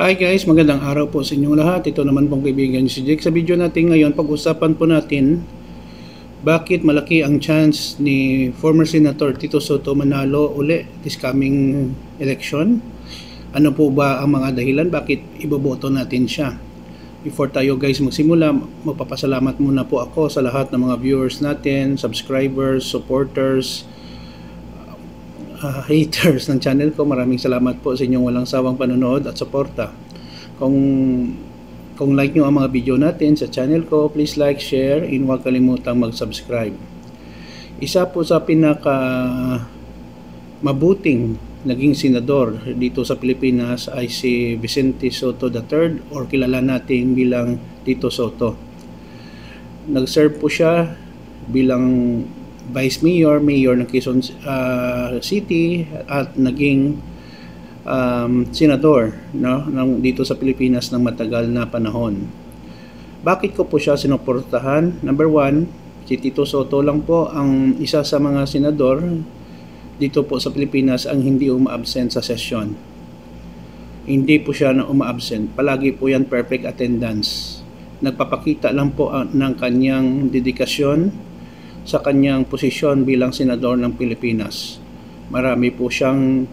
Hi guys, magandang araw po sa inyong lahat. Ito naman pong kaibigan si Jake. Sa video natin ngayon, pag-usapan po natin bakit malaki ang chance ni former Senator Tito Sotto manalo uli this coming election. Ano po ba ang mga dahilan bakit iboboto natin siya? Before tayo guys magsimula, magpapasalamat muna po ako sa lahat ng mga viewers natin, subscribers, supporters, haters ng channel ko. Maraming salamat po sa inyong walang sawang panonood at suporta. Kung like nyo ang mga video natin sa channel ko, please like, share, and huwag kalimutang mag-subscribe. Isa po sa pinaka mabuting naging senador dito sa Pilipinas ay si Vicente Sotto III, or kilala natin bilang Tito Sotto. Nag-serve po siya bilang Vice Mayor ng Quezon City at naging senador, no, dito sa Pilipinas ng matagal na panahon. Bakit ko po siya sinuportahan? Number one, si Tito Sotto lang po ang isa sa mga senador dito po sa Pilipinas ang hindi uma-absent sa sesyon. Hindi po siya na uma-absent. Palagi po yan perfect attendance. Nagpapakita lang po ng kanyang dedikasyon sa kanyang posisyon bilang senador ng Pilipinas. Marami po siyang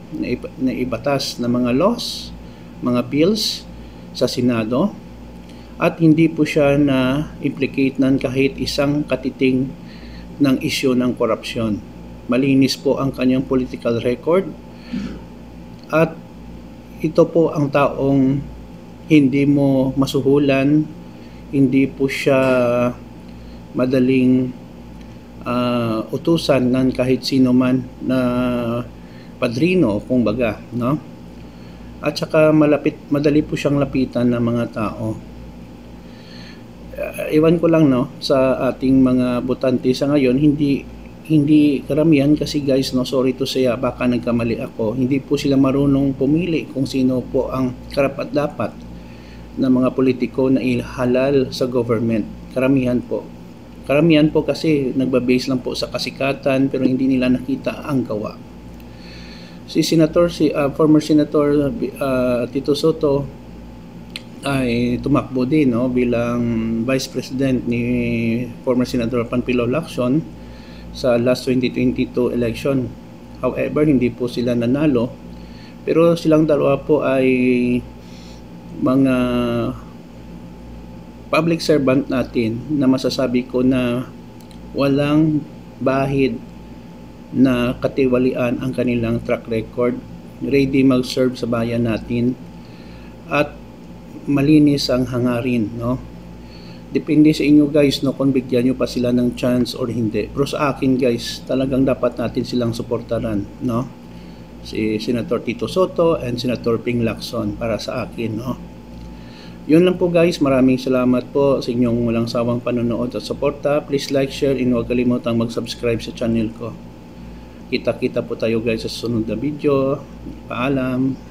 naibatas na mga laws, mga bills sa Senado, at hindi po siya na-implicate ng kahit isang katiting ng isyu ng korupsyon. Malinis po ang kanyang political record, at ito po ang taong hindi mo masuhulan, hindi po siya madaling utusan ng kahit sino man na padrino, kung baga, no? At saka madali po siyang lapitan ng mga tao. Iwan ko lang, no, sa ating mga botante sa ngayon, hindi karamihan kasi guys, no, sorry to say, baka nagkamali ako, hindi po sila marunong pumili kung sino po ang karapat-dapat na mga politiko na ihalal sa government. Karamihan po kasi nagbabase lang po sa kasikatan, pero hindi nila nakita ang gawa. Former Senator Tito Sotto ay tumakbo din, no, bilang Vice President ni former Senator Panfilo Lacson sa last 2022 election. However, hindi po sila nanalo, pero silang dalawa po ay mga public servant natin na masasabi ko na walang bahid na katiwalian ang kanilang track record. Ready mag-serve sa bayan natin at malinis ang hangarin, no? Depende sa inyo guys, no, kung bigyan nyo pa sila ng chance or hindi. Pero sa akin guys, talagang dapat natin silang suportaran, no? Si Senator Tito Sotto and Senator Ping Lacson para sa akin, no? Yun lang po guys, maraming salamat po sa inyong walang sawang panonood at suporta. Please like, share, and huwag kalimutang mag-subscribe sa channel ko. Kita-kita po tayo guys sa susunod na video. Paalam!